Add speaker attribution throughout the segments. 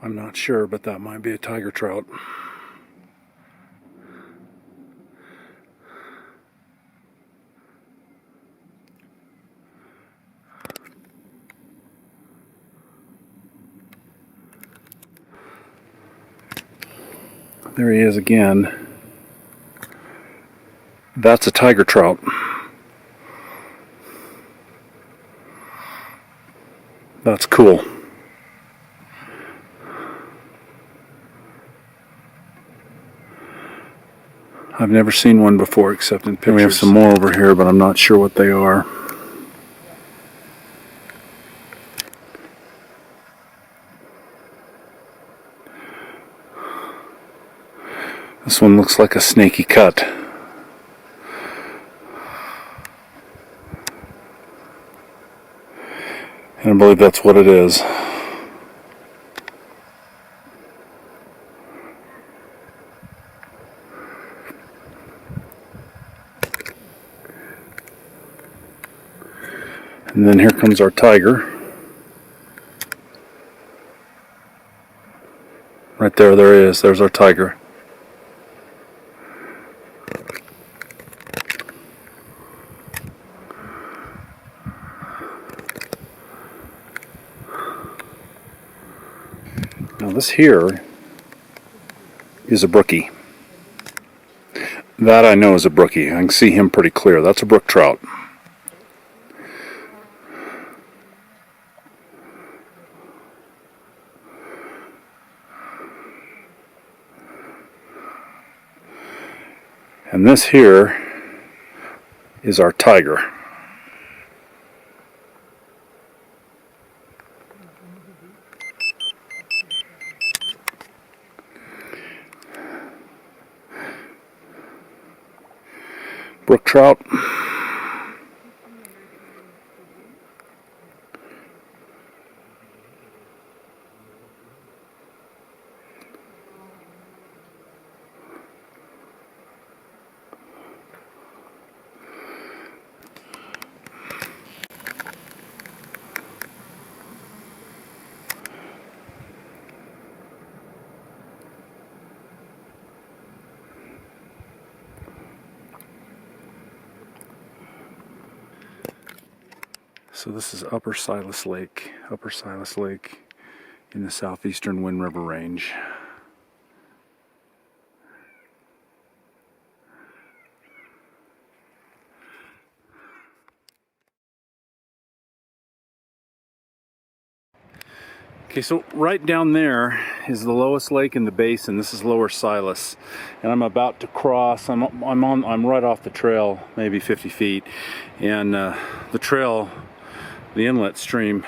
Speaker 1: I'm not sure, but that might be a tiger trout. There he is again. That's a tiger trout. That's cool. I've never seen one before except in pictures. And we have some more over here, but I'm not sure what they are. This one looks like a snaky cut. And I believe that's what it is. And then here comes our tiger. Right there, there he is. There's our tiger. Now this here is a brookie. That I know is a brookie. I can see him pretty clear. That's a brook trout. And this here is our tiger. Brook trout. So this is Upper Silas Lake in the southeastern Wind River Range. Okay, so right down there is the lowest lake in the basin. This is Lower Silas, and I'm about to cross. I'm right off the trail, maybe 50 feet, and the trail, the inlet stream,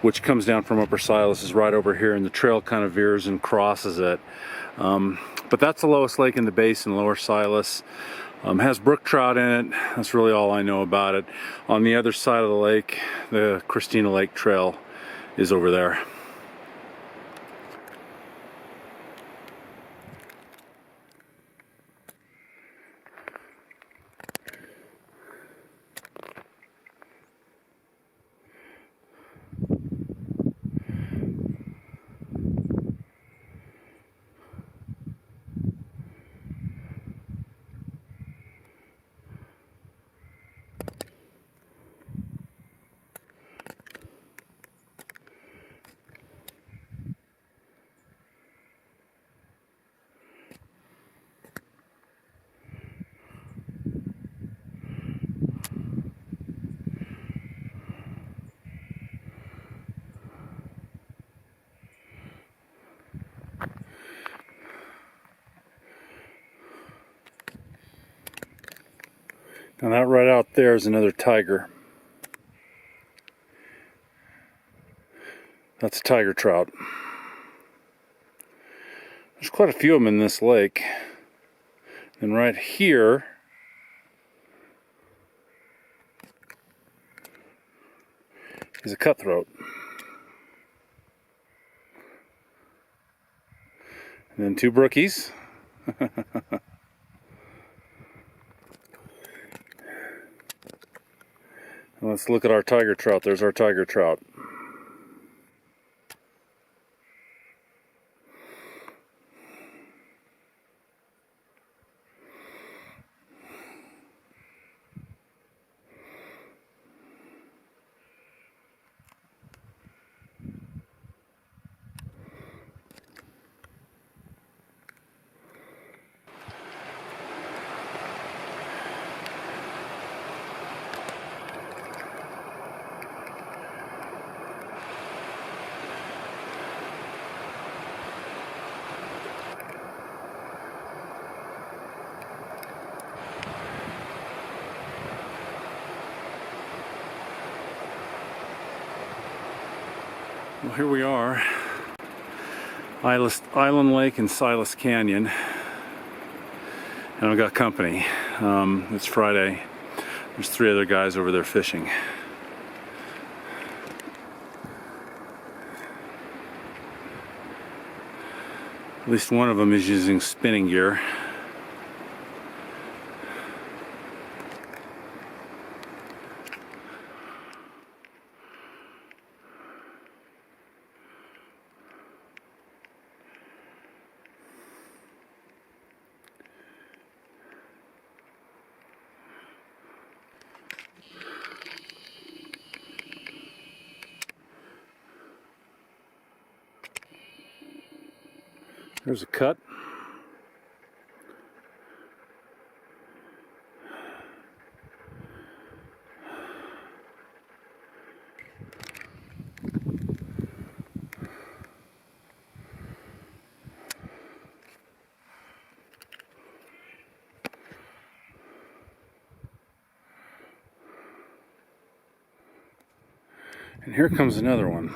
Speaker 1: which comes down from Upper Silas, is right over here, and the trail kind of veers and crosses it. But that's the lowest lake in the basin, Lower Silas. Has brook trout in it. That's really all I know about it. On the other side of the lake, the Christina Lake Trail is over there. Now that right out there is another tiger. That's a tiger trout. There's quite a few of them in this lake. And right here is a cutthroat. And then two brookies. Let's look at our tiger trout. There's our tiger trout. Well, here we are, Island Lake and Silas Canyon, and I've got company. It's Friday. There's 3 other guys over there fishing. At least one of them is using spinning gear. There's a cut. And here comes another one.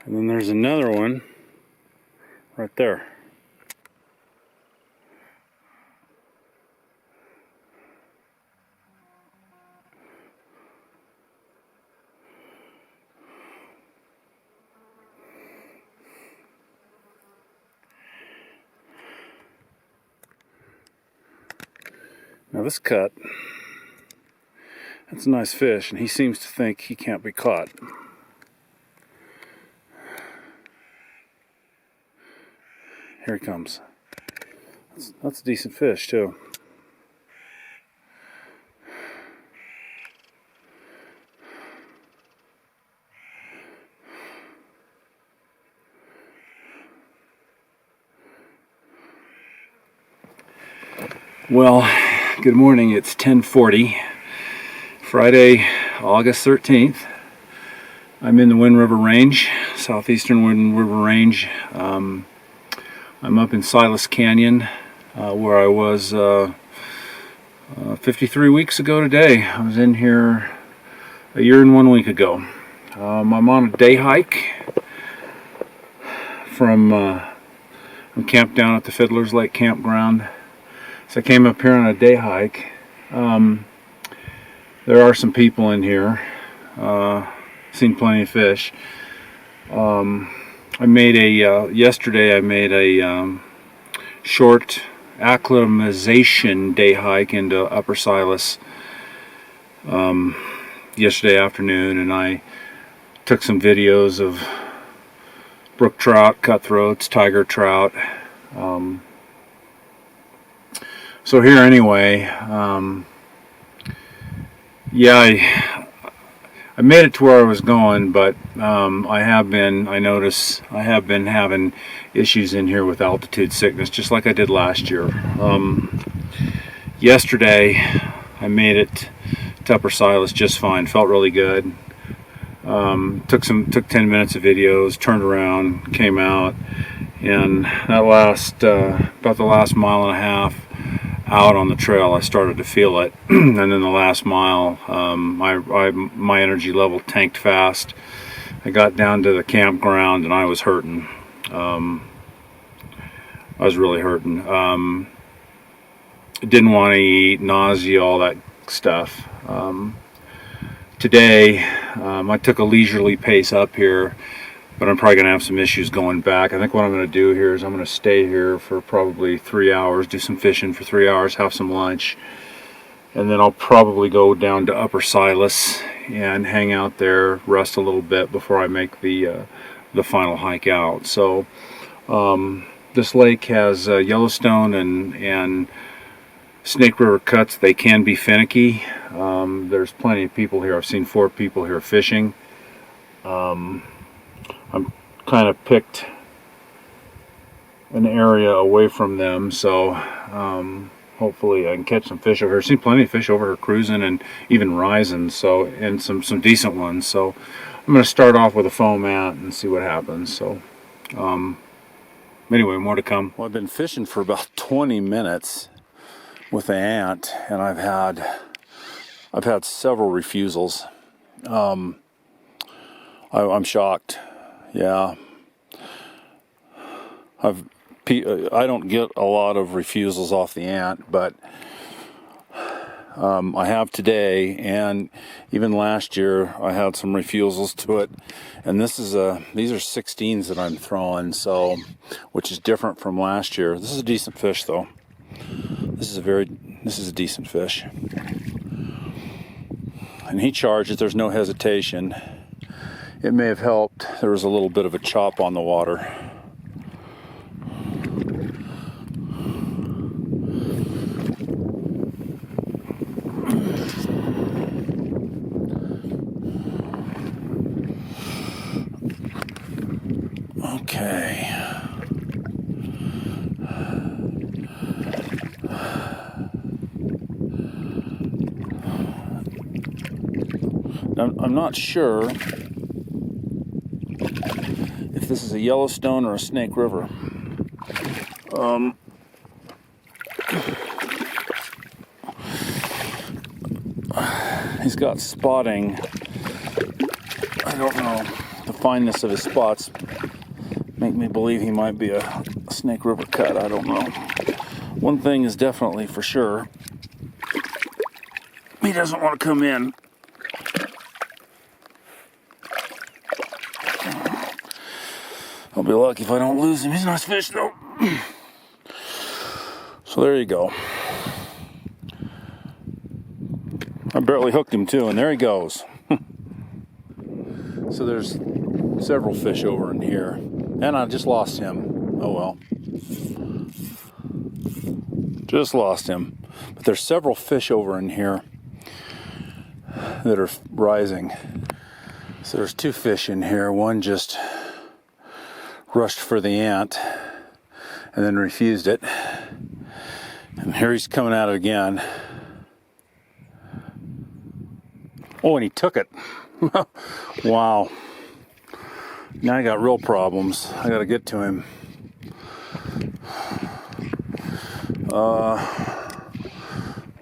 Speaker 1: And then there's another one right there. Now this cut, that's a nice fish, and he seems to think he can't be caught. Here he comes. That's a decent fish too. Well, good morning. It's 10:40, Friday, August 13th. I'm in the Wind River Range, southeastern Wind River Range. I'm up in Silas Canyon, where I was 53 weeks ago today. I was in here a year and 1 week ago. I'm on a day hike from I'm camped down at the Fiddler's Lake campground. So I came up here on a day hike. There are some people in here. Seen plenty of fish. Yesterday I made a short acclimatization day hike into Upper Silas yesterday afternoon, and I took some videos of brook trout, cutthroats, tiger trout. So here anyway, yeah, I made it to where I was going, but I notice I have been having issues in here with altitude sickness, just like I did last year. Yesterday, I made it to Upper Silas just fine. Felt really good. Took 10 minutes of videos, turned around, came out, and about the last mile and a half out on the trail, I started to feel it. And then the last mile, my energy level tanked fast. I got down to the campground and I was hurting. I was really hurting. Didn't want to eat, nausea, all that stuff. Today, I took a leisurely pace up here, but I'm probably going to have some issues going back. I think what I'm going to do here is I'm going to stay here for probably 3 hours, do some fishing for 3 hours, have some lunch, and then I'll probably go down to Upper Silas and hang out there, rest a little bit before I make the final hike out. So this lake has Yellowstone and Snake River cuts, they can be finicky. There's plenty of people here. I've seen 4 people here fishing. I'm kind of picked an area away from them, so hopefully I can catch some fish over here. I've seen plenty of fish over here cruising and even rising, so, and some decent ones. So I'm going to start off with a foam mat and see what happens. So anyway, more to come. Well, I've been fishing for about 20 minutes with the ant, and I've had several refusals. I'm shocked. Yeah, I don't get a lot of refusals off the ant, but I have today, and even last year I had some refusals to it. And these are 16s that I'm throwing, so, which is different from last year. This is a decent fish, though. This is a decent fish. And he charges, there's no hesitation. It may have helped. There was a little bit of a chop on the water. Okay. I'm not sure if this is a Yellowstone or a Snake River. He's got spotting. I don't know. The fineness of his spots make me believe he might be a Snake River cut. I don't know. One thing is definitely for sure. He doesn't want to come in. I'll be lucky if I don't lose him. He's a nice fish, though. So there you go. I barely hooked him, too, and there he goes. So there's several fish over in here. And I just lost him. Oh, well. Just lost him. But there's several fish over in here that are rising. So there's 2 fish in here. One just rushed for the ant and then refused it. And here he's coming at it again. Oh, and he took it. Wow. Now I got real problems. I gotta get to him.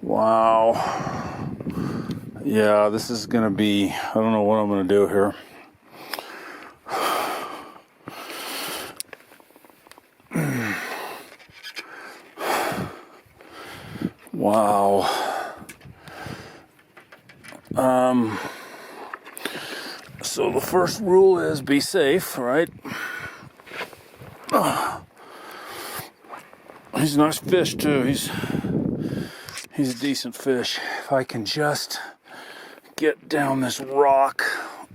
Speaker 1: Wow. Yeah, this is gonna be, I don't know what I'm gonna do here. Wow. So the first rule is be safe, right? He's a nice fish too. He's a decent fish. If I can just get down this rock,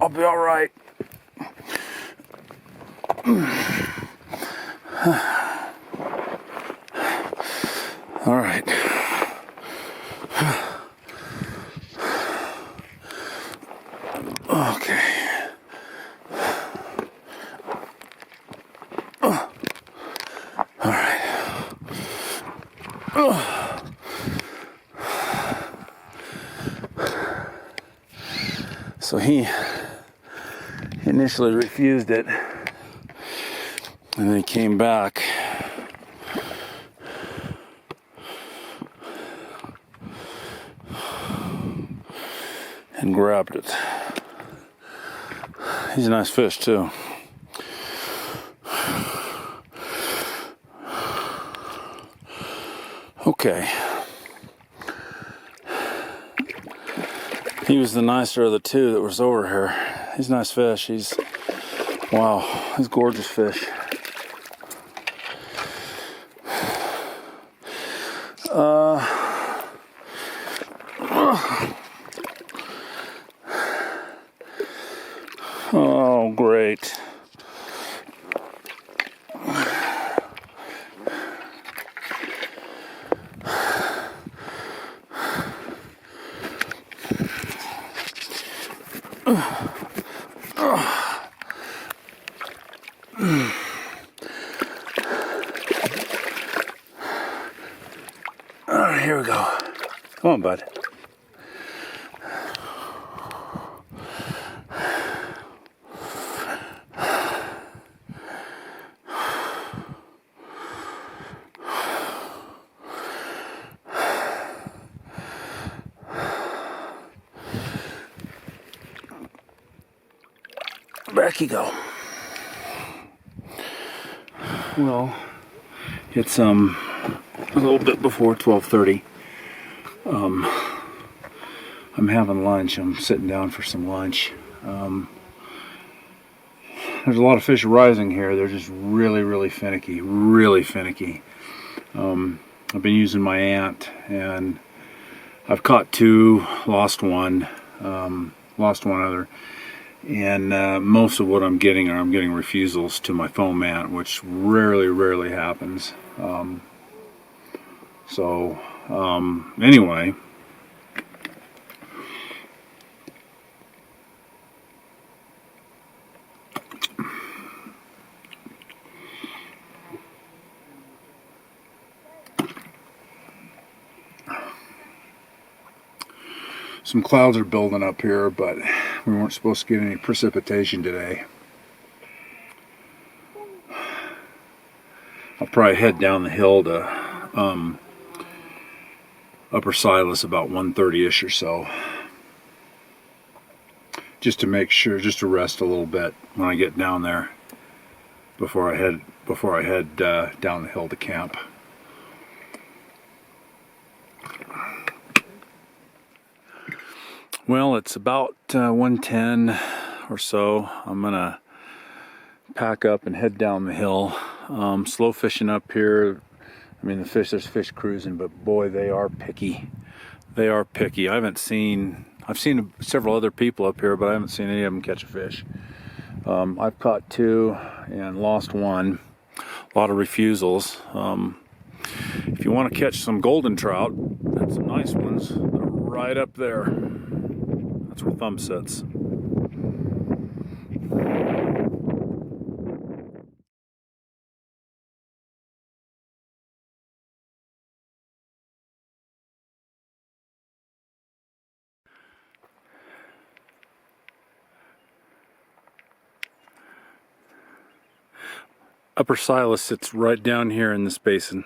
Speaker 1: I'll be all right. All right. Okay. All right. So he initially refused it, and then he came back. And grabbed it. He's a nice fish too. Okay. He was the nicer of the 2 that was over here. He's a nice fish. Wow, he's a gorgeous fish. Oh, great. Alright, here we go. Come on, bud. Back you go. Well, it's a little bit before 12:30. I'm having lunch. I'm sitting down for some lunch. There's a lot of fish rising here. They're just really finicky, really finicky. I've been using my ant, and I've caught 2, lost one other. And most of what I'm getting refusals to my foam ant, which rarely happens. Anyway, some clouds are building up here, but we weren't supposed to get any precipitation today. I'll probably head down the hill to Upper Silas about 1:30ish or so, just to make sure, just to rest a little bit when I get down there before I head down the hill to camp. Well, it's about 1:10 or so. I'm gonna pack up and head down the hill. Slow fishing up here. I mean, there's fish cruising, but boy, they are picky. They are picky. I've seen several other people up here, but I haven't seen any of them catch a fish. I've caught 2 and lost 1. A lot of refusals. If you want to catch some golden trout, and some nice ones, they're right up there. That's where Thumb sits. Upper Silas sits right down here in this basin.